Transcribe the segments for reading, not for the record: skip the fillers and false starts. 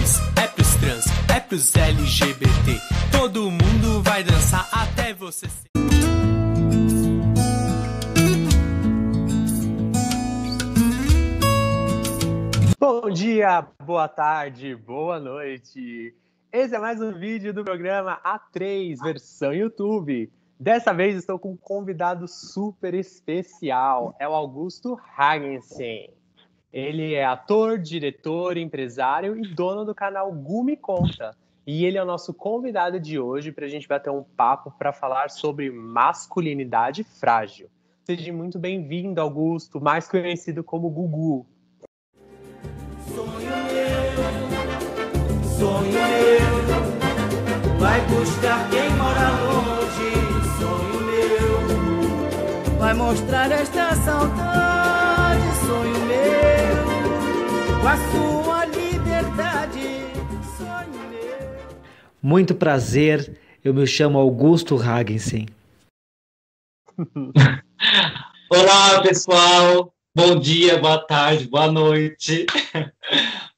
cis, é pros trans, é pros LGBT. Todo mundo vai dançar até você ser. Bom dia, boa tarde, boa noite. Esse é mais um vídeo do programa A3, versão YouTube. Dessa vez estou com um convidado super especial, é o Augusto Hagensen. Ele é ator, diretor, empresário e dono do canal Gu Me Conta. E ele é o nosso convidado de hoje para a gente bater um papo para falar sobre masculinidade frágil. Seja muito bem-vindo, Augusto, mais conhecido como Gugu. Sonho meu, vai buscar quem mora longe. Sonho meu, vai mostrar esta saudade. Sonho meu, com a sua liberdade. Sonho meu. Muito prazer, eu me chamo Augusto Hagensen. Olá, pessoal. Bom dia, boa tarde, boa noite.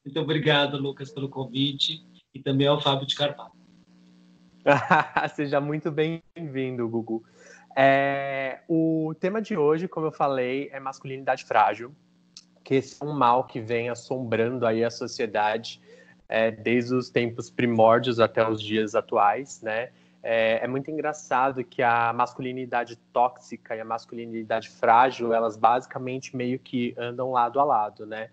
Muito obrigado, Lucas, pelo convite e também ao Fábio de Carvalho. Seja muito bem-vindo, Gugu. O tema de hoje, como eu falei, é masculinidade frágil, que esse é um mal que vem assombrando aí a sociedade desde os tempos primórdios até os dias atuais, né? É muito engraçado que a masculinidade tóxica e a masculinidade frágil, elas basicamente meio que andam lado a lado, né?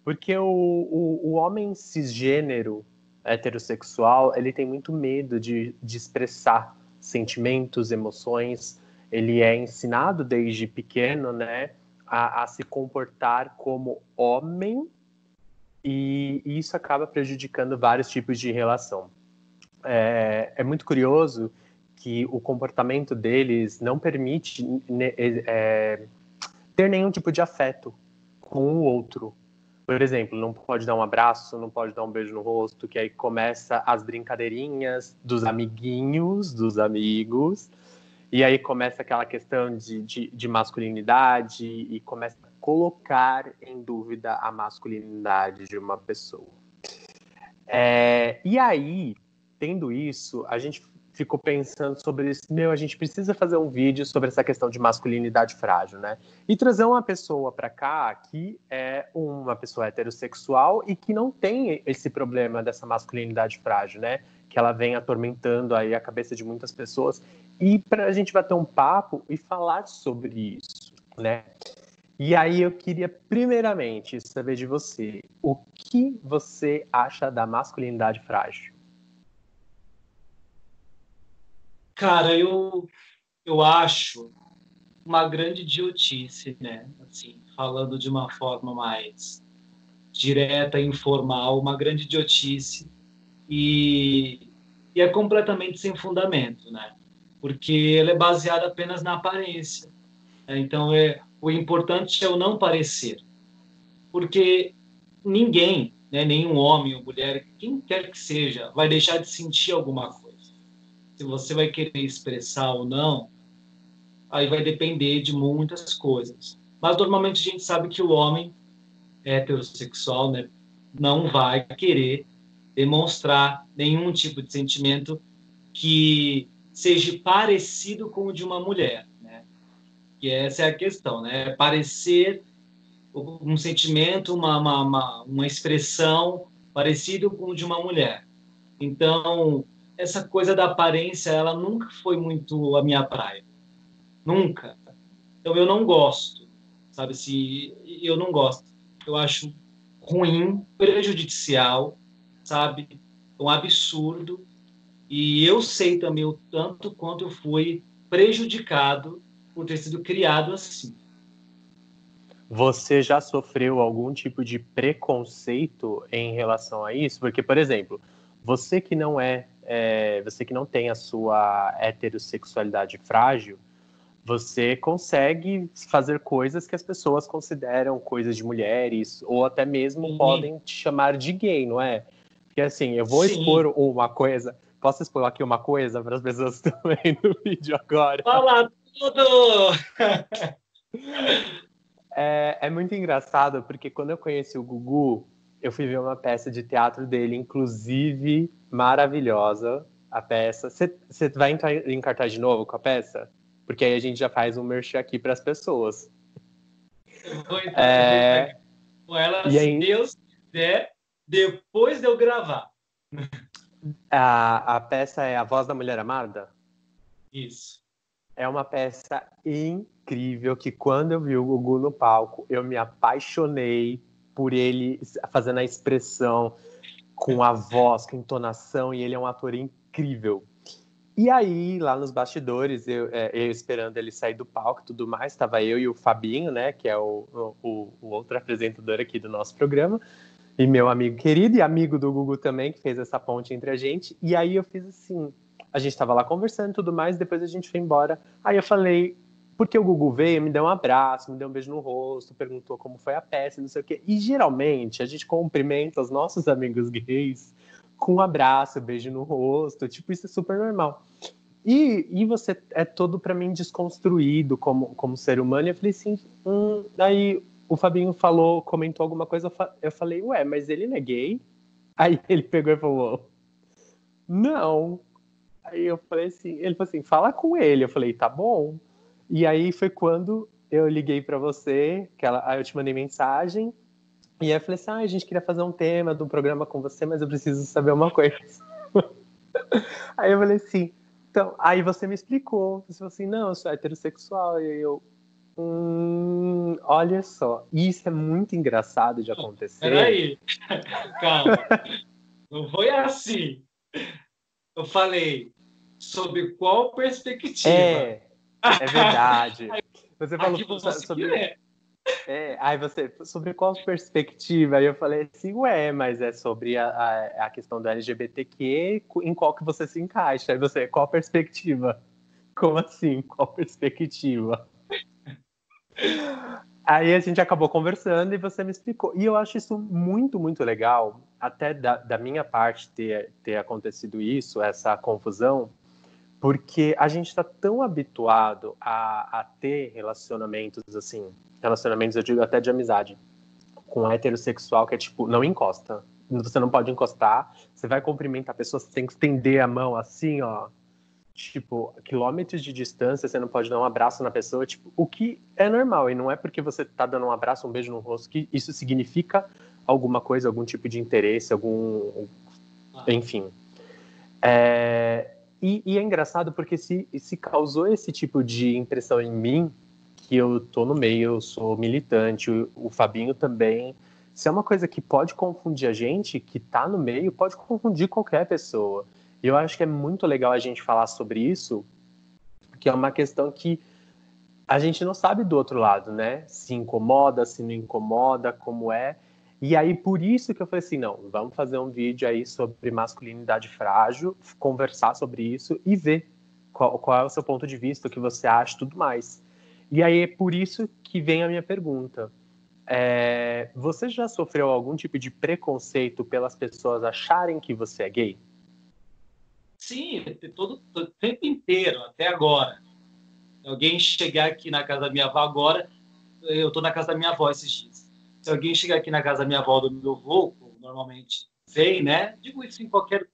Porque o homem cisgênero, heterossexual, ele tem muito medo de expressar sentimentos, emoções. Ele é ensinado desde pequeno, né, a se comportar como homem, e isso acaba prejudicando vários tipos de relação. É muito curioso que o comportamento deles não permite ter nenhum tipo de afeto com o outro. Por exemplo, não pode dar um abraço, não pode dar um beijo no rosto, que aí começa as brincadeirinhas dos amiguinhos, dos amigos, e aí começa aquela questão de masculinidade e começa a colocar em dúvida a masculinidade de uma pessoa. E aí, tendo isso, a gente ficou pensando sobre isso. A gente precisa fazer um vídeo sobre essa questão de masculinidade frágil, né? E trazer uma pessoa para cá que é uma pessoa heterossexual e que não tem esse problema dessa masculinidade frágil, né? Que ela vem atormentando aí a cabeça de muitas pessoas. E para a gente bater um papo e falar sobre isso, né? E aí eu queria, primeiramente, saber de você, o que você acha da masculinidade frágil? Cara, eu acho uma grande idiotice, né? Assim, falando de uma forma mais direta e informal, uma grande idiotice e é completamente sem fundamento, né? Porque ela é baseada apenas na aparência, né? Então, o importante é o não parecer. Porque ninguém, né, nenhum homem ou mulher, quem quer que seja, vai deixar de sentir alguma coisa. Se você vai querer expressar ou não, aí vai depender de muitas coisas. Mas normalmente a gente sabe que o homem heterossexual, né, não vai querer demonstrar nenhum tipo de sentimento que seja parecido com o de uma mulher, né? Que essa é a questão, né? Parecer um sentimento, uma expressão parecido com o de uma mulher. Então, essa coisa da aparência, ela nunca foi muito a minha praia. Nunca. Então, eu não gosto, sabe? Eu não gosto. Eu acho ruim, prejudicial, sabe? Um absurdo. E eu sei também o tanto quanto eu fui prejudicado por ter sido criado assim. Você já sofreu algum tipo de preconceito em relação a isso? Porque, por exemplo, você que não você que não tem a sua heterossexualidade frágil, você consegue fazer coisas que as pessoas consideram coisas de mulheres, ou até mesmo podem te chamar de gay, não é? Porque assim, eu vou expor uma coisa. Posso expor aqui uma coisa para as pessoas que estão vendo o vídeo agora? Fala tudo! É muito engraçado, porque quando eu conheci o Gugu, eu fui ver uma peça de teatro dele, inclusive maravilhosa a peça. Você vai entrar em cartaz de novo com a peça? Porque aí a gente já faz um merchan aqui para as pessoas. Eu vou entrar com ela, se aí, Deus quiser, depois de eu gravar. a peça é A Voz da Mulher Amada? Isso. É uma peça incrível que quando eu vi o Gugu no palco, eu me apaixonei por ele fazendo a expressão com a voz, com a entonação, e ele é um ator incrível. E aí, lá nos bastidores, eu esperando ele sair do palco e tudo mais, estava eu e o Fabinho, né, que é o outro apresentador aqui do nosso programa, e meu amigo querido e amigo do Gugu também, que fez essa ponte entre a gente. E aí eu fiz assim, a gente estava lá conversando e tudo mais, depois a gente foi embora. Aí eu falei, porque o Gugu veio, me deu um abraço, me deu um beijo no rosto, perguntou como foi a peça, não sei o quê. E geralmente a gente cumprimenta os nossos amigos gays com um abraço, beijo no rosto, tipo, isso é super normal. E você é todo para mim desconstruído como ser humano. E eu falei assim, daí o Fabinho comentou alguma coisa, eu falei, ué, mas ele não é gay? Aí ele pegou e falou, não. Aí eu falei assim, ele falou assim, fala com ele. Eu falei, tá bom. E aí foi quando eu liguei para você, aí eu te mandei mensagem, e aí eu falei assim, a gente queria fazer um tema do programa com você, mas eu preciso saber uma coisa. Aí eu falei assim, então, aí você me explicou, você falou assim, não, eu sou heterossexual, e eu, olha só, isso é muito engraçado de acontecer. Peraí, calma, não foi assim. Eu falei, sob qual perspectiva? É verdade. Você falou sobre... aí você, sobre qual perspectiva? Aí eu falei assim, ué, mas é sobre a questão do LGBTQ, em qual que você se encaixa? Aí você, qual perspectiva? Como assim, qual perspectiva? Aí a gente acabou conversando e você me explicou. E eu acho isso muito, muito legal, até da minha parte ter acontecido isso, essa confusão, porque a gente está tão habituado a ter relacionamentos assim, relacionamentos, eu digo até de amizade, com heterossexual, que é tipo, não encosta. Você não pode encostar, você vai cumprimentar a pessoa, você tem que estender a mão assim, ó, tipo, quilômetros de distância, você não pode dar um abraço na pessoa, tipo, o que é normal, e não é porque você tá dando um abraço, um beijo no rosto, que isso significa alguma coisa, algum tipo de interesse, enfim. E é engraçado porque se causou esse tipo de impressão em mim, que eu tô no meio, eu sou militante, o Fabinho também. Se é uma coisa que pode confundir a gente, que tá no meio, pode confundir qualquer pessoa. E eu acho que é muito legal a gente falar sobre isso, que é uma questão que a gente não sabe do outro lado, né? Se incomoda, se não incomoda, como é. E aí, por isso que eu falei assim, não, vamos fazer um vídeo aí sobre masculinidade frágil, conversar sobre isso e ver qual é o seu ponto de vista, o que você acha e tudo mais. E aí é por isso que vem a minha pergunta. Você já sofreu algum tipo de preconceito pelas pessoas acharem que você é gay? Sim, todo tempo inteiro, até agora. Alguém chegar aqui na casa da minha avó agora, eu estou na casa da minha avó esses dias. Se alguém chegar aqui na casa da minha avó do meu avô, normalmente vem, né? Digo isso em qualquer...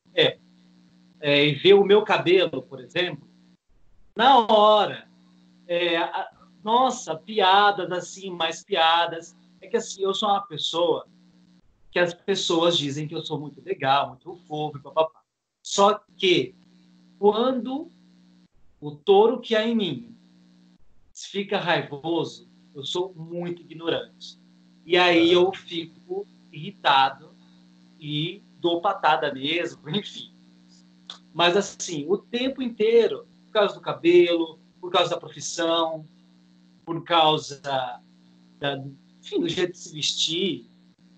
e ver o meu cabelo, por exemplo, na hora. Nossa, piadas assim, mais piadas. É que assim, eu sou uma pessoa que as pessoas dizem que eu sou muito legal, muito fofo, papapá. Só que quando o touro que há em mim fica raivoso, eu sou muito ignorante. E aí eu fico irritado e dou patada mesmo, enfim. Mas assim, o tempo inteiro, por causa do cabelo, por causa da profissão, por causa enfim, do jeito de se vestir,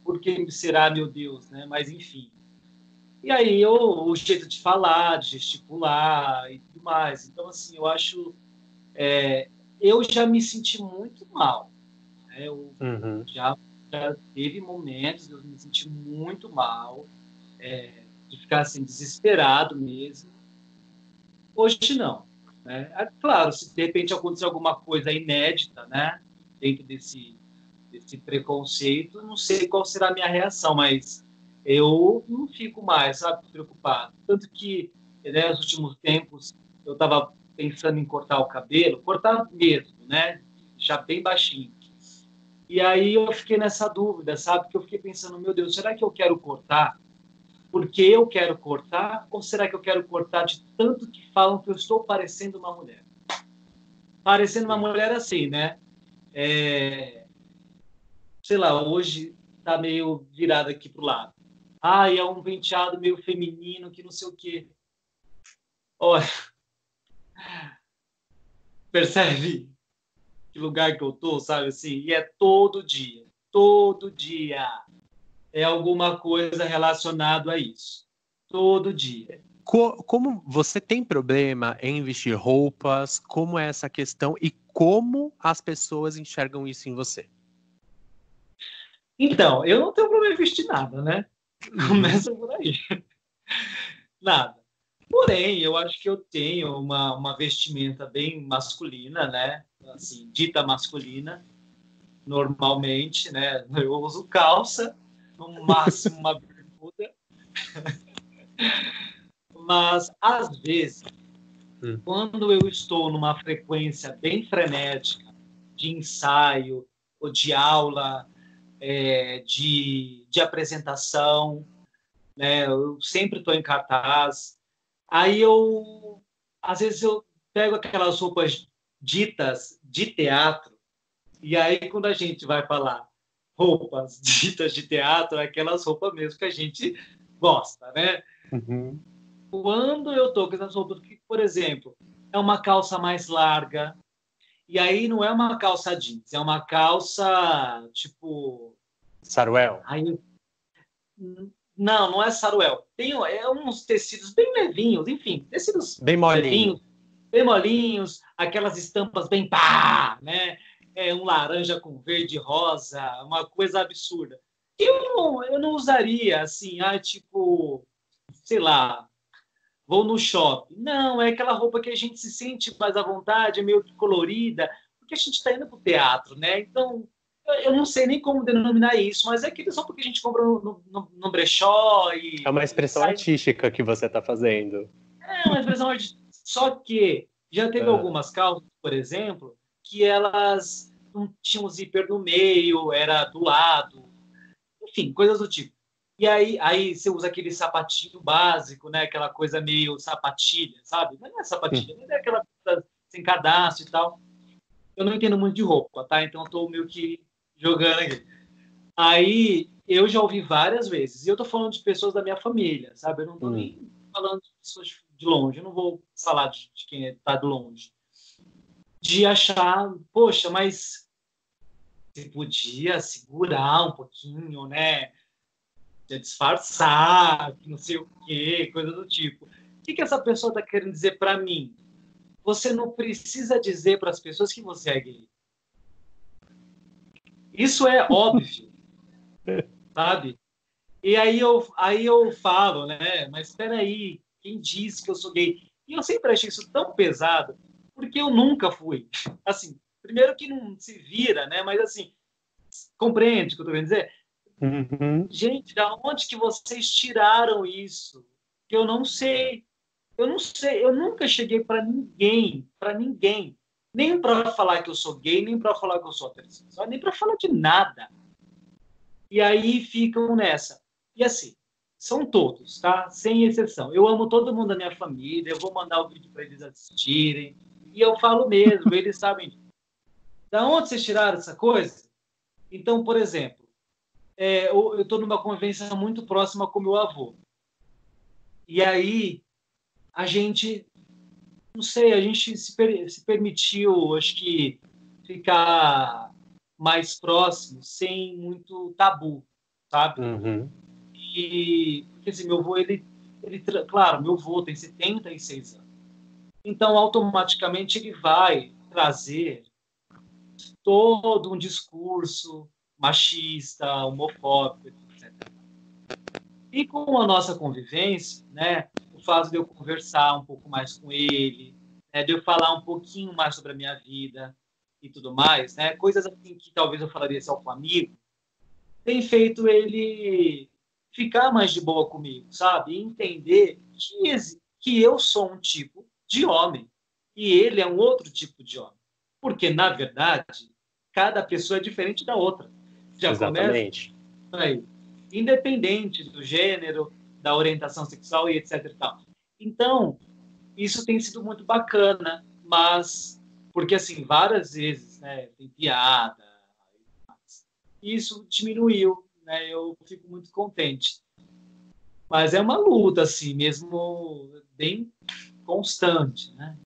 porque será, meu Deus, né? Mas enfim. E aí o jeito de falar, de gesticular e tudo mais. Então, assim, eu acho... eu já me senti muito mal. Né? Eu já teve momentos de eu me sentir muito mal, de ficar assim, desesperado mesmo. Hoje não. Né? Claro, se de repente acontecer alguma coisa inédita, né? Dentro desse preconceito, não sei qual será a minha reação, mas eu não fico mais, sabe, preocupado. Tanto que, né, nos últimos tempos, eu estava pensando em cortar o cabelo, cortar mesmo, né, já bem baixinho. E aí eu fiquei nessa dúvida, sabe, que eu fiquei pensando, meu Deus, será que eu quero cortar porque eu quero cortar, ou será que eu quero cortar de tanto que falam que eu estou parecendo uma mulher? Parecendo uma mulher assim, né? Sei lá, hoje tá meio virado aqui pro lado. É um penteado meio feminino, que não sei o quê. Olha, percebe que lugar que eu tô, sabe assim? E é todo dia. Todo dia é alguma coisa relacionada a isso. Todo dia. Como você tem problema em vestir roupas? Como é essa questão e como as pessoas enxergam isso em você? Então, eu não tenho problema em vestir nada, né? Começa por aí. Nada. Porém, eu acho que eu tenho uma vestimenta bem masculina, né? Assim, dita masculina, normalmente, né? Eu uso calça, no máximo uma bermuda. Mas, às vezes, quando eu estou numa frequência bem frenética de ensaio ou de aula, de apresentação, né? Eu sempre estou em cartaz. Aí às vezes eu pego aquelas roupas ditas de teatro, e aí quando a gente vai falar roupas ditas de teatro, é aquelas roupas mesmo que a gente gosta, né? Uhum. Quando eu tô com essas roupas, que, por exemplo, é uma calça mais larga, e aí não é uma calça jeans, é uma calça tipo... Saruel? Aí, não é saruel. Tem uns tecidos bem levinhos, enfim, tecidos Bem molinho. levinhos, bem molinhos, aquelas estampas bem pá, né? Um laranja com verde e rosa, uma coisa absurda. Eu não usaria assim, tipo, sei lá, vou no shopping. Não, é aquela roupa que a gente se sente mais à vontade, é meio que colorida, porque a gente está indo para o teatro, né? Então, eu não sei nem como denominar isso, mas é aquele roupa que a gente compra no brechó e... É uma expressão artística que você está fazendo. É uma expressão artística. Só que já teve algumas calças, por exemplo, que elas não tinham zíper no meio, era do lado, enfim, coisas do tipo. E aí você usa aquele sapatinho básico, né? Aquela coisa meio sapatilha, sabe? Não é sapatilha, mas é aquela coisa sem cadastro e tal. Eu não entendo muito de roupa, tá? Então eu tô meio que jogando aqui. Aí eu já ouvi várias vezes, e eu tô falando de pessoas da minha família, sabe? Eu não tô nem falando de pessoas de longe, eu não vou falar de quem tá de longe. De achar, poxa, mas você podia segurar um pouquinho, né? De disfarçar, não sei o quê, coisa do tipo. O que essa pessoa está querendo dizer para mim? Você não precisa dizer para as pessoas que você é gay. Isso é óbvio, sabe? E aí eu falo, né? Mas espera aí, quem disse que eu sou gay? E eu sempre achei isso tão pesado, porque eu nunca fui. Assim, primeiro que não se vira, né? Mas assim, compreende o que eu tô querendo dizer? Uhum. Gente, da onde que vocês tiraram isso? Que eu não sei. Eu não sei. Eu nunca cheguei para ninguém, nem para falar que eu sou gay, nem para falar que eu sou heterossexual, nem para falar de nada. E aí ficam nessa. E assim, são todos, tá? Sem exceção. Eu amo todo mundo da minha família, eu vou mandar o vídeo para eles assistirem. E eu falo mesmo, eles sabem. Da onde vocês tiraram essa coisa? Então, por exemplo, eu estou numa convivência muito próxima com meu avô. E aí, a gente, não sei, a gente se permitiu, acho que, ficar mais próximo, sem muito tabu, sabe? Uhum. E, porque assim, meu avô, claro, meu avô tem 76 anos. Então, automaticamente, ele vai trazer todo um discurso machista, homofóbico, etc. E com a nossa convivência, né, o fato de eu conversar um pouco mais com ele, de eu falar um pouquinho mais sobre a minha vida, e tudo mais, né? Coisas assim que talvez eu falaria só com um amigo, tem feito ele ficar mais de boa comigo, sabe? E entender que eu sou um tipo de homem e ele é um outro tipo de homem. Porque, na verdade, cada pessoa é diferente da outra. Já Exatamente. começa aí. Independente do gênero, da orientação sexual e etc e tal. Então, isso tem sido muito bacana, mas porque assim, várias vezes, né, tem piada, e isso diminuiu, né? Eu fico muito contente. Mas é uma luta assim, mesmo bem constante, né?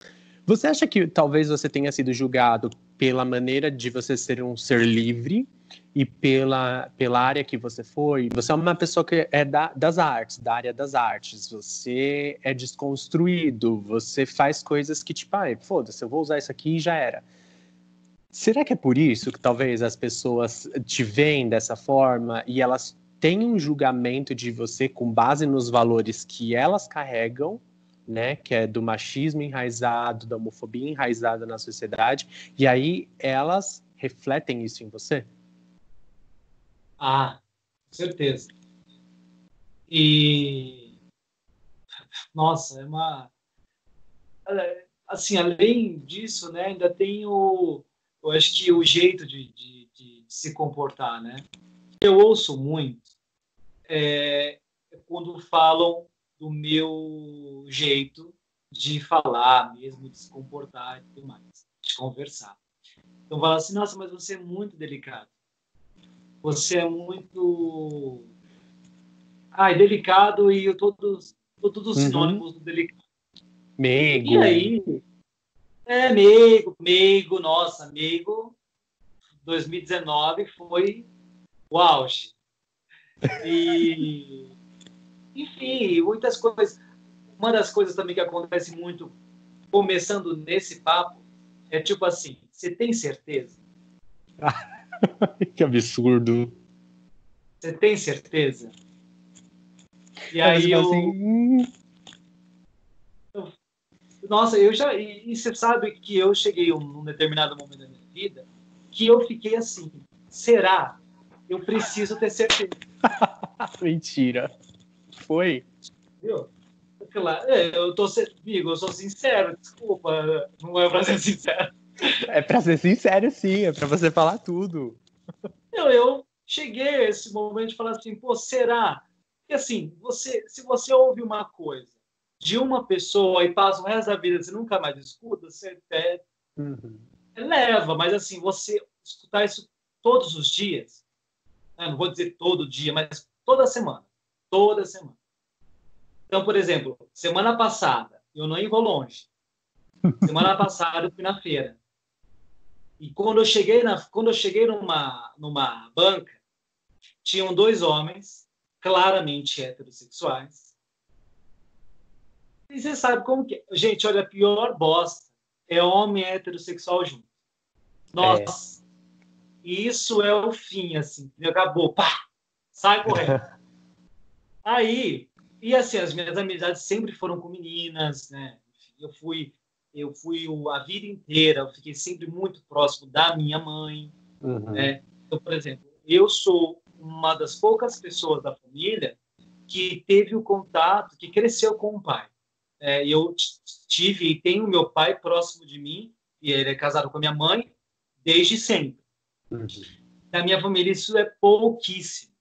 Você acha que talvez você tenha sido julgado pela maneira de você ser um ser livre e pela área que você foi? Você é uma pessoa que é das artes, da área das artes. Você é desconstruído, você faz coisas que, tipo, foda-se, eu vou usar isso aqui e já era. Será que é por isso que talvez as pessoas te veem dessa forma e elas têm um julgamento de você com base nos valores que elas carregam, né, que é do machismo enraizado, da homofobia enraizada na sociedade, e aí elas refletem isso em você? Ah, certeza. E, nossa, assim, além disso, né, ainda tem eu acho que o jeito de se comportar, né? Eu ouço muito quando falam do meu jeito de falar, mesmo de se comportar e tudo mais, de conversar. Então fala assim, nossa, mas você é muito delicado. Você é muito delicado e eu todos sinônimos do delicado. Meigo. E aí, meigo, nossa, meigo 2019 foi o auge. E, enfim, muitas coisas. Uma das coisas também que acontece muito, começando nesse papo, é tipo assim, você tem certeza? Que absurdo. Você tem certeza? E Aí aí você fala assim, nossa, eu já... E você sabe que eu cheguei num determinado momento da minha vida que eu fiquei assim, será? Eu preciso ter certeza. mentira. Foi? Viu? Amigo, eu sou sincero, desculpa, não é pra ser sincero. É pra ser sincero, sim, é pra você falar tudo. Eu cheguei a esse momento de falar assim, pô, será? E assim, se você ouve uma coisa de uma pessoa e passa o resto da vida, você nunca mais escuta, você até leva, mas assim, você escutar isso todos os dias, né? Não vou dizer todo dia, mas toda semana. Toda semana. Então, por exemplo, semana passada, eu não vou longe. Semana passada eu fui na feira. E quando eu cheguei numa banca, tinham 2 homens, claramente heterossexuais. E você sabe como que é. Gente, olha, a pior bosta é homem heterossexual junto. Nossa, isso é o fim, assim. Acabou, pá, sai correndo. Aí, e assim, as minhas amizades sempre foram com meninas, né? Eu fui a vida inteira, eu fiquei sempre muito próximo da minha mãe, né? Então, por exemplo, eu sou uma das poucas pessoas da família que teve o contato, que cresceu com o pai. Eu tive e tenho meu pai próximo de mim, e ele é casado com a minha mãe desde sempre. Na minha família isso é pouquíssimo,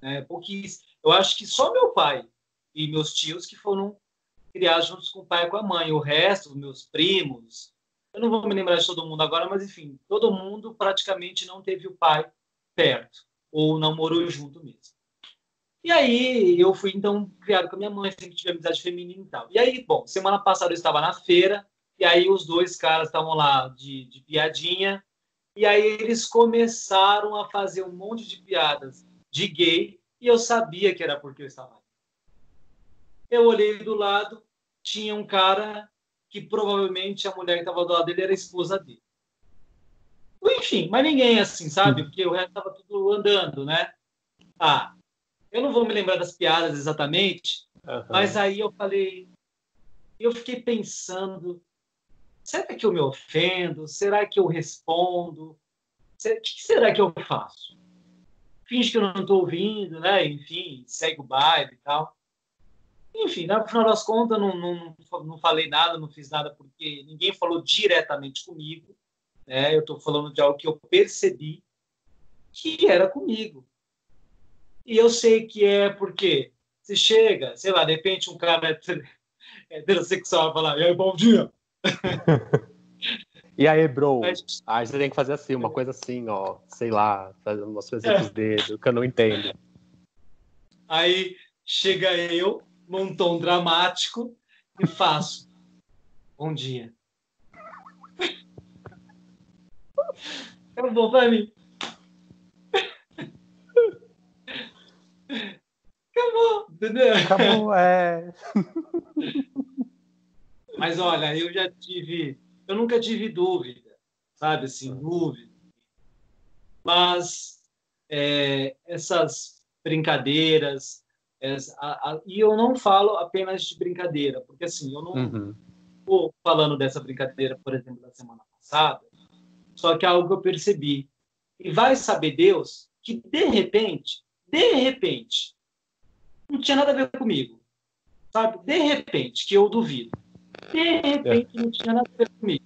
né? Pouquíssimo. Eu acho que só meu pai e meus tios que foram criados juntos com o pai e com a mãe. O resto, meus primos, eu não vou me lembrar de todo mundo agora, mas enfim, todo mundo praticamente não teve o pai perto, ou não morou junto mesmo. E aí eu fui, então, criado com a minha mãe, sempre tive amizade feminina e tal. E aí, bom, semana passada eu estava na feira, e aí os 2 caras estavam lá de piadinha, e aí eles começaram a fazer um monte de piadas de gay, e eu sabia que era porque eu estava ali. Eu olhei do lado, tinha um cara que provavelmente a mulher que estava do lado dele era a esposa dele. Enfim, mas ninguém assim, sabe? Porque o resto estava tudo andando, né? Eu não vou me lembrar das piadas exatamente, mas aí eu fiquei pensando, será que eu me ofendo? Será que eu respondo? O que será que eu faço? Finge que eu não estou ouvindo, né? Enfim, segue o baile e tal. Enfim, no final das contas, não falei nada, não fiz nada, porque ninguém falou diretamente comigo, né? Eu estou falando de algo que eu percebi que era comigo. E eu sei que é porque você chega, sei lá, de repente um cara heterossexual falar, e aí, bom dia. E aí, bro? Mas, Aí você tem que fazer assim, uma coisa assim, ó, sei lá, fazer umas coisas com os dedos, que eu não entendo. aí chega eu, num tom dramático, e faço, bom dia. Acabou pra mim. Acabou, entendeu? Acabou, Mas olha, eu nunca tive dúvida, sabe, assim, dúvida. Mas essas brincadeiras, e eu não falo apenas de brincadeira, porque assim, eu não estou falando dessa brincadeira, por exemplo, da semana passada, só que é algo que eu percebi. E vai saber Deus que, de repente, não tinha nada a ver comigo, sabe? De repente, que eu duvido. De repente, não tinha nada a ver comigo.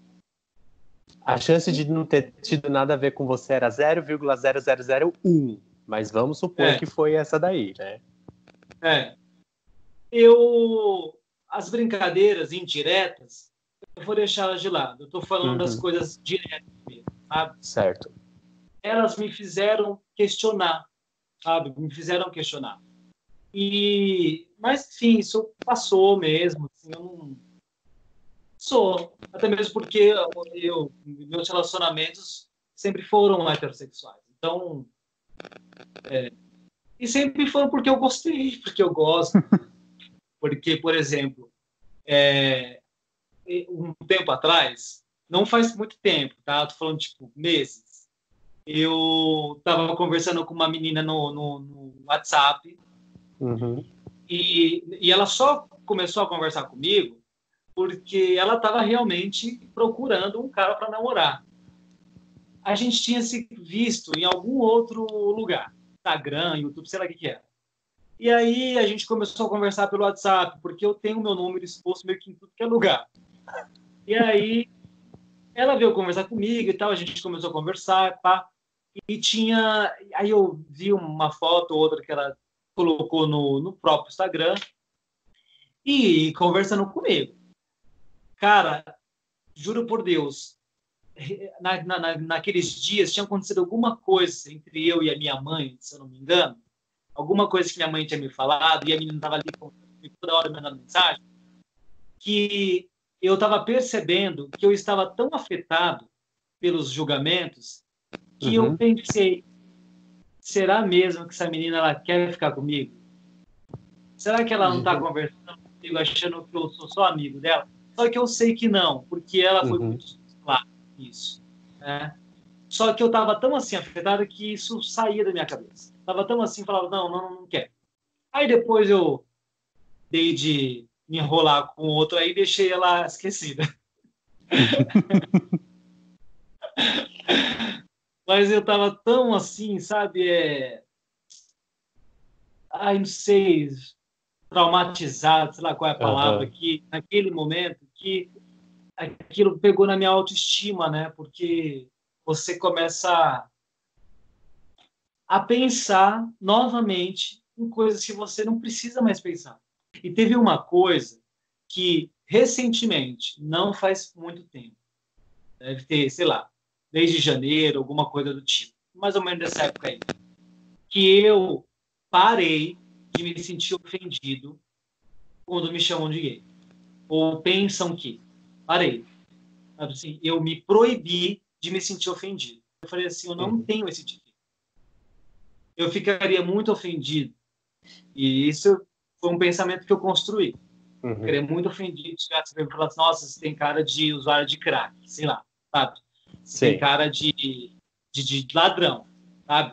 A chance de não ter tido nada a ver com você era 0,0001, mas vamos supor que foi essa daí, né? As brincadeiras indiretas, eu vou deixá-las de lado. Eu estou falando das coisas diretas mesmo, sabe? Certo. Elas me fizeram questionar, sabe? Me fizeram questionar. Mas, enfim, isso passou mesmo. Assim, eu não sou. Até mesmo porque meus relacionamentos sempre foram heterossexuais. Então, e sempre foram porque eu gostei, porque eu gosto. Porque, por exemplo, um tempo atrás, não faz muito tempo, tá? Tô falando, tipo, meses. Eu estava conversando com uma menina no WhatsApp e ela só começou a conversar comigo porque ela estava realmente procurando um cara para namorar. A gente tinha se visto em algum outro lugar, Instagram, YouTube, sei lá o que era. E aí a gente começou a conversar pelo WhatsApp, porque eu tenho meu número exposto meio que em tudo que é lugar. E aí ela veio conversar comigo e tal, a gente começou a conversar, pá. Aí eu vi uma foto ou outra que ela colocou no próprio Instagram e conversando comigo. Cara, juro por Deus, naqueles dias tinha acontecido alguma coisa entre eu e a minha mãe, se eu não me engano, alguma coisa que minha mãe tinha me falado e a menina estava ali toda hora me mandando mensagem, que eu estava percebendo que eu estava tão afetado pelos julgamentos que eu pensei, será mesmo que essa menina ela quer ficar comigo? Será que ela não está conversando comigo achando que eu sou só amigo dela? Só que eu sei que não, porque ela foi muito clara nisso. Né? Só que eu estava tão assim afetado que isso saía da minha cabeça. Estava tão assim, falava, não quero. Aí depois eu dei de me enrolar com outro aí e deixei ela esquecida. Mas eu estava tão assim, sabe? Não sei, traumatizado, sei lá qual é a palavra, que naquele momento que aquilo pegou na minha autoestima, né? Porque você começa a pensar novamente em coisas que você não precisa mais pensar. E teve uma coisa que, recentemente, não faz muito tempo, deve ter, sei lá, desde janeiro, alguma coisa do tipo, mais ou menos dessa época aí, que eu parei de me sentir ofendido quando me chamam de gay. Ou pensam que. Parei. Assim, eu me proibi de me sentir ofendido. Eu falei assim, eu não tenho esse tipo. Eu ficaria muito ofendido. E isso foi um pensamento que eu construí. Eu ficaria muito ofendido se você me falasse, nossa, você tem cara de usuário de crack, sei lá, sabe? Você tem cara de ladrão, sabe?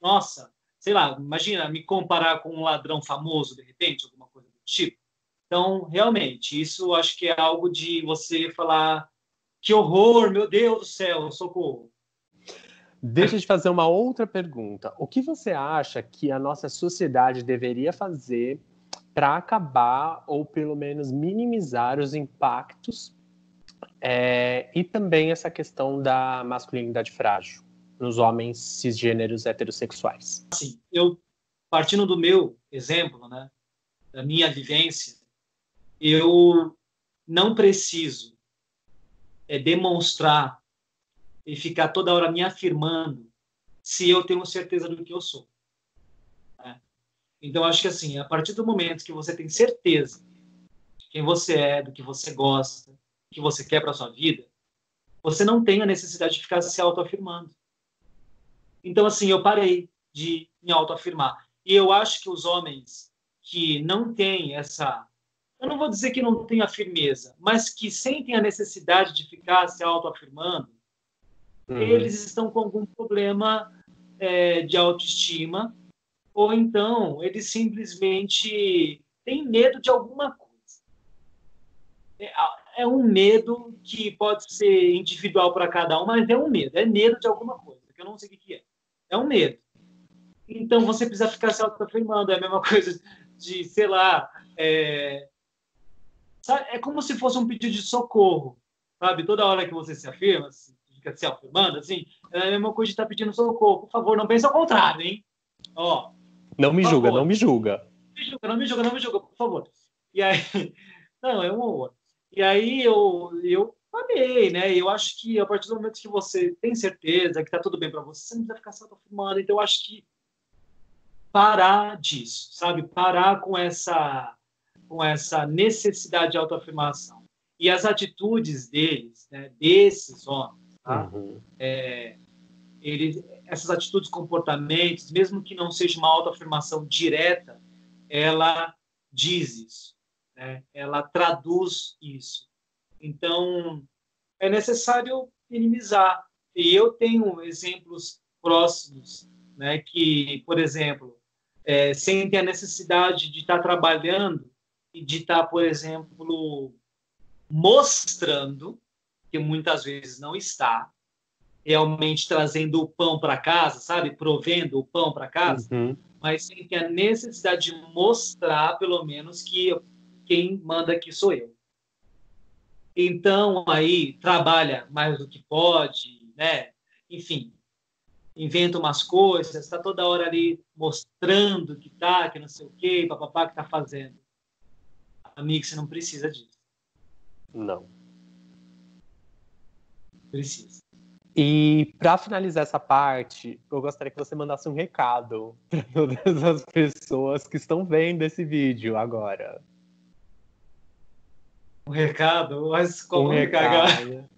Nossa, sei lá, imagina me comparar com um ladrão famoso, de repente, alguma coisa do tipo. Então, realmente, isso acho que é algo de você falar, Que horror, meu Deus do céu, socorro. Deixa eu te fazer uma outra pergunta. O que você acha que a nossa sociedade deveria fazer para acabar ou pelo menos minimizar os impactos e também essa questão da masculinidade frágil nos homens cisgêneros heterossexuais? Assim, eu, partindo do meu exemplo, né, da minha vivência, eu não preciso demonstrar e ficar toda hora me afirmando se eu tenho certeza do que eu sou. Né? Então, acho que assim, a partir do momento que você tem certeza de quem você é, do que você gosta, do que você quer para a sua vida, você não tem a necessidade de ficar se autoafirmando. Então, assim, eu parei de me autoafirmar. E eu acho que os homens que não têm essa... Eu não vou dizer que não têm a firmeza, mas que sentem a necessidade de ficar se autoafirmando, eles estão com algum problema de autoestima, ou então eles simplesmente têm medo de alguma coisa. É um medo que pode ser individual para cada um, mas é um medo. É medo de alguma coisa, que eu não sei o que é. É um medo. Então você precisa ficar se autoafirmando. É a mesma coisa de, sei lá... É como se fosse um pedido de socorro, sabe? Toda hora que você se afirma, fica se afirmando, assim, é a mesma coisa de estar pedindo socorro. Por favor, não pense ao contrário, hein? Ó, não me julga, não me julga. Não me julga, por favor. E aí, não, é um horror. E aí eu amei, né? Eu acho que a partir do momento que você tem certeza que tá tudo bem para você, você não precisa ficar se autoafirmando. Então, eu acho que parar disso, sabe? Parar com essa necessidade de autoafirmação. E as atitudes deles, né, desses homens, tá? Essas atitudes, comportamentos, mesmo que não seja uma autoafirmação direta, ela diz isso, né? Ela traduz isso. Então, é necessário minimizar. E eu tenho exemplos próximos, né, que, por exemplo, sentem a necessidade de estar trabalhando e de estar, por exemplo, mostrando, que muitas vezes não está, realmente trazendo o pão para casa, sabe? Provendo o pão para casa, mas sem ter a necessidade de mostrar, pelo menos, que quem manda aqui sou eu. Então, aí, trabalha mais do que pode, né? Enfim, inventa umas coisas, está toda hora ali mostrando que não sei o quê, papapá, que está fazendo. Amigo, você não precisa disso. Não. Precisa. E para finalizar essa parte, eu gostaria que você mandasse um recado para todas as pessoas que estão vendo esse vídeo agora. Um recado? Mas como recado?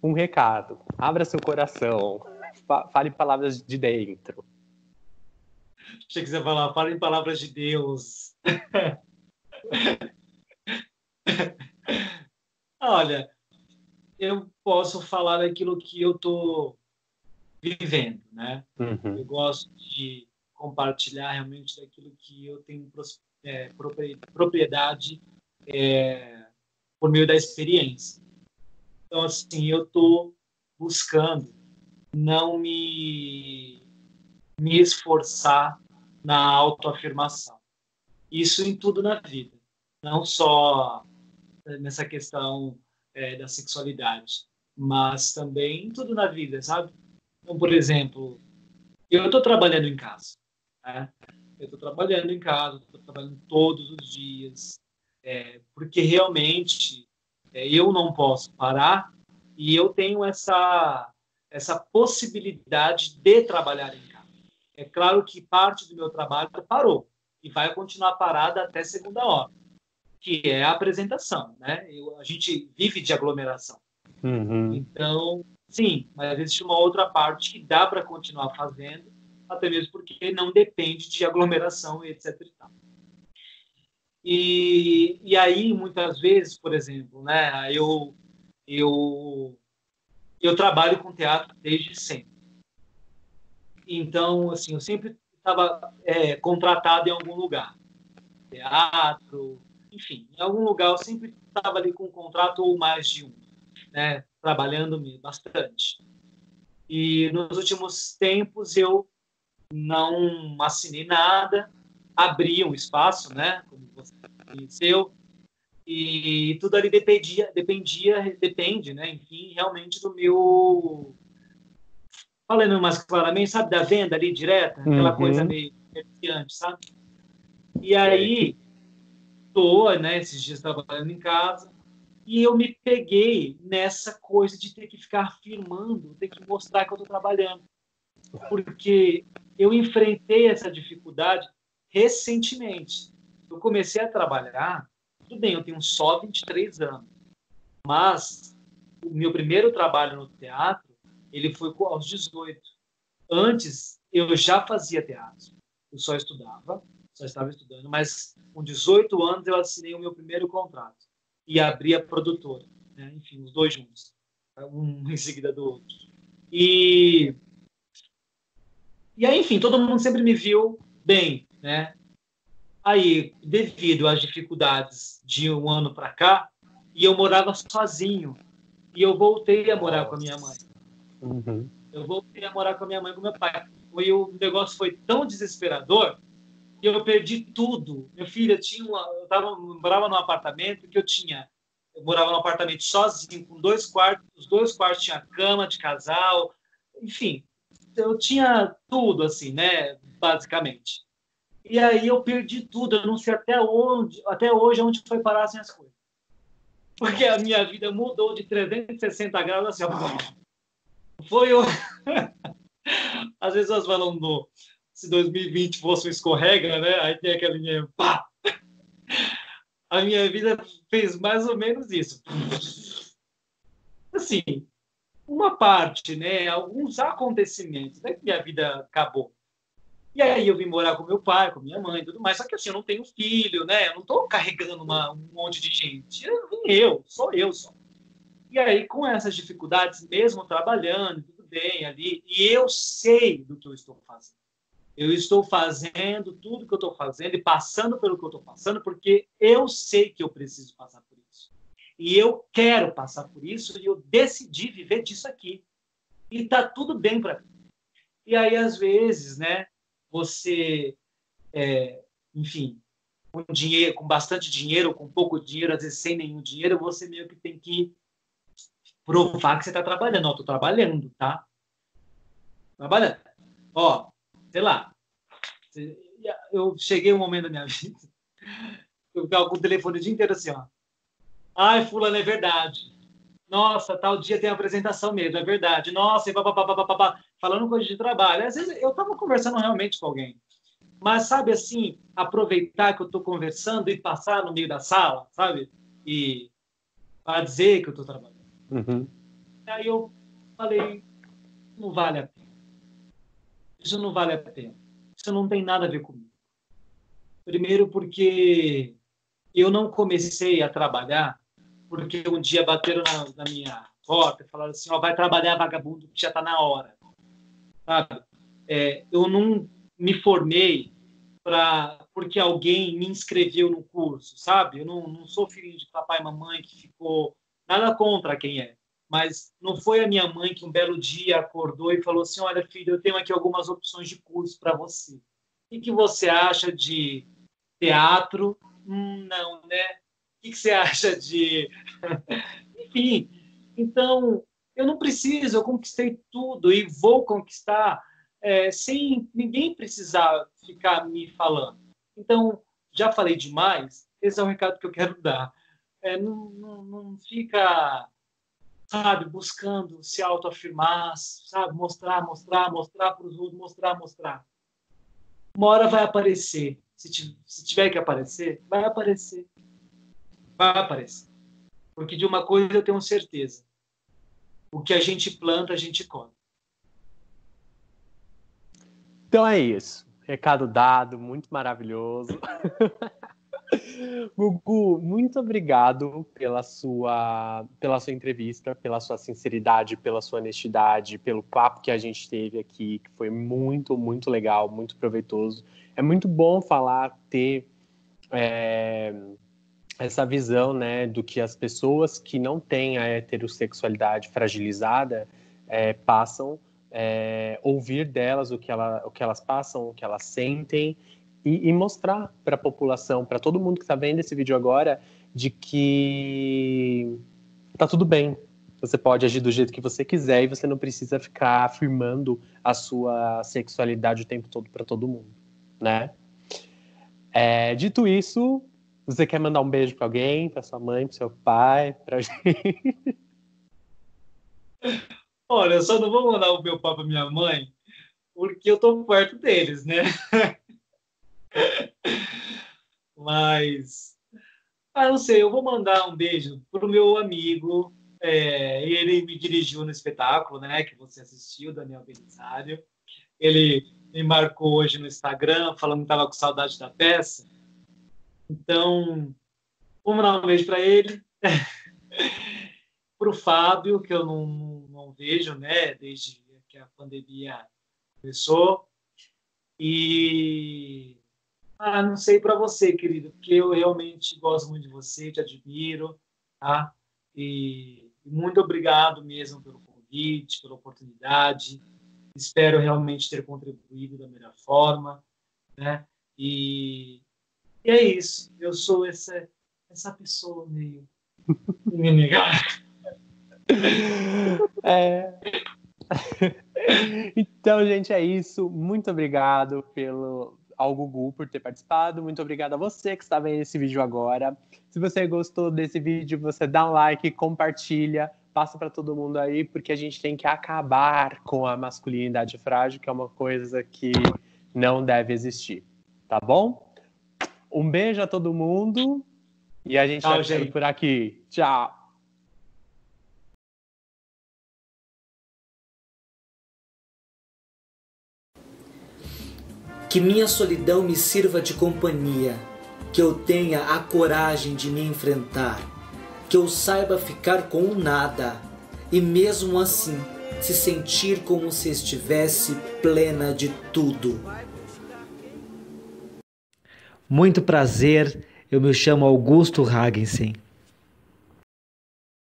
Um recado. Abra seu coração. Fale palavras de dentro. Se você quiser falar, fale em palavras de Deus. Olha, eu posso falar daquilo que eu estou vivendo, né? Eu gosto de compartilhar realmente daquilo que eu tenho propriedade por meio da experiência. Então, assim, eu estou buscando não me esforçar na autoafirmação. Isso em tudo na vida, não só nessa questão da sexualidade, mas também em tudo na vida, sabe? Então, por exemplo, eu estou trabalhando em casa, né? Eu estou trabalhando em casa, estou trabalhando todos os dias, porque realmente eu não posso parar e eu tenho essa possibilidade de trabalhar em casa. É claro que parte do meu trabalho parou e vai continuar parada até segunda hora, que é a apresentação, né? A gente vive de aglomeração. Então, sim, mas existe uma outra parte que dá para continuar fazendo, até mesmo porque não depende de aglomeração, etc. E aí, muitas vezes, por exemplo, né, eu trabalho com teatro desde sempre. Então, assim, eu sempre estava contratado em algum lugar. Teatro, enfim, em algum lugar eu sempre estava ali com um contrato ou mais de um, né, trabalhando bastante. E nos últimos tempos eu não assinei nada, abri um espaço, né, como você conheceu, e tudo ali depende, né, enfim, realmente do meu, falando mais claramente, sabe, da venda ali direta, aquela coisa meio comerciante, sabe? E aí, tô, né, esses dias trabalhando em casa, e eu me peguei nessa coisa de ter que ficar filmando, ter que mostrar que eu estou trabalhando. Porque eu enfrentei essa dificuldade recentemente. Eu comecei a trabalhar, tudo bem, eu tenho só 23 anos, mas o meu primeiro trabalho no teatro, ele foi aos 18. Antes, eu já fazia teatro. Eu só estava estudando, mas com 18 anos eu assinei o meu primeiro contrato e abri a produtora, né? Enfim, os dois juntos, um em seguida do outro. E aí, enfim, todo mundo sempre me viu bem, né? Aí, devido às dificuldades de um ano para cá, e eu morava sozinho, e eu voltei a morar com a minha mãe. Eu voltei a morar com a minha mãe e com meu pai. E o negócio foi tão desesperador que eu perdi tudo. Minha filha morava num apartamento que eu morava num apartamento sozinho, com 2 quartos, os 2 quartos tinha cama de casal, enfim, eu tinha tudo, assim, né, basicamente. E aí eu perdi tudo, eu não sei até hoje onde foi parar assim, as coisas. Porque a minha vida mudou de 360 graus, assim, foi o... Às vezes elas falam se 2020 fosse um escorrega, né? Aí tem aquela linha, pá! A minha vida fez mais ou menos isso. Assim, uma parte, né? Alguns acontecimentos, né? Que minha vida acabou. E aí eu vim morar com meu pai, com minha mãe, tudo mais. Só que assim, eu não tenho filho, né? Eu não estou carregando um monte de gente. Sou eu só. E aí, com essas dificuldades, mesmo trabalhando, tudo bem ali, e eu sei do que eu estou fazendo. Eu estou fazendo tudo que eu estou fazendo e passando pelo que eu estou passando, porque eu sei que eu preciso passar por isso. E eu quero passar por isso, e eu decidi viver disso aqui. E está tudo bem para mim. E aí, às vezes, né, você, enfim, com bastante dinheiro, com pouco dinheiro, às vezes sem nenhum dinheiro, você meio que tem que provar que você está trabalhando. Ó, estou trabalhando, tá? Trabalhando. Ó, sei lá. Eu cheguei um momento da minha vida, eu ficava com o telefone o dia inteiro assim, ó. Ai, fulano, é verdade. Nossa, tal dia tem apresentação mesmo, é verdade. Nossa, e papapá, falando coisa de trabalho. Às vezes eu estava conversando realmente com alguém. Mas, sabe assim, aproveitar que eu estou conversando e passar no meio da sala, sabe? E para dizer que eu estou trabalhando. Aí eu falei, não vale a pena. Isso não vale a pena. Isso não tem nada a ver comigo. Primeiro porque eu não comecei a trabalhar porque um dia bateram na minha porta e falaram assim, ó, vai trabalhar, vagabundo, que já está na hora. Sabe? Eu não me formei porque alguém me inscreveu no curso, sabe? Eu não sou filho de papai e mamãe que ficou... Nada contra quem é. Mas não foi a minha mãe que um belo dia acordou e falou assim, olha, filho, eu tenho aqui algumas opções de curso para você. O que você acha de teatro? Não, né? O que você acha de... Enfim, então, eu não preciso, eu conquistei tudo e vou conquistar sem ninguém precisar ficar me falando. Então, já falei demais, esse é o recado que eu quero dar. Não fica... sabe, buscando se autoafirmar, sabe, mostrar para os outros, mostrar. Uma hora vai aparecer. Se tiver que aparecer, vai aparecer. Vai aparecer. Porque de uma coisa eu tenho certeza. O que a gente planta, a gente colhe. Então é isso. Recado dado, muito maravilhoso. Gugu, muito obrigado pela sua entrevista, pela sua sinceridade, pela sua honestidade, pelo papo que a gente teve aqui, que foi muito, muito legal, muito proveitoso. É muito bom falar, ter essa visão, né, do que as pessoas que não têm a heterossexualidade fragilizada passam, ouvir delas o que elas passam, o que elas sentem, e mostrar para a população, para todo mundo que está vendo esse vídeo agora, de que tá tudo bem. Você pode agir do jeito que você quiser e você não precisa ficar afirmando a sua sexualidade o tempo todo para todo mundo, né? Dito isso, você quer mandar um beijo para alguém, para sua mãe, para seu pai, para gente? Olha, eu só não vou mandar o meu pai para minha mãe, porque eu tô perto deles, né? Mas, não sei, eu vou mandar um beijo pro meu amigo. Ele me dirigiu no espetáculo, né, que você assistiu, Daniel Belisário. Ele me marcou hoje no Instagram, falando que estava com saudade da peça. Então, vou mandar um beijo para ele. Para o Fábio, que eu não vejo, né, desde que a pandemia começou. E não sei para você, querido, porque eu realmente gosto muito de você, te admiro, tá? E muito obrigado mesmo pelo convite, pela oportunidade. Espero realmente ter contribuído da melhor forma, né? E é isso. Eu sou essa pessoa meio negar. Então, gente, é isso. Muito obrigado ao Gugu por ter participado. Muito obrigado a você que está vendo esse vídeo agora. Se você gostou desse vídeo, você dá um like, compartilha, passa para todo mundo aí, porque a gente tem que acabar com a masculinidade frágil, que é uma coisa que não deve existir. Tá bom? Um beijo a todo mundo e a gente vai ficando por aqui. Tchau! Que minha solidão me sirva de companhia, que eu tenha a coragem de me enfrentar, que eu saiba ficar com o nada e mesmo assim se sentir como se estivesse plena de tudo. Muito prazer, eu me chamo Augusto Hagensen.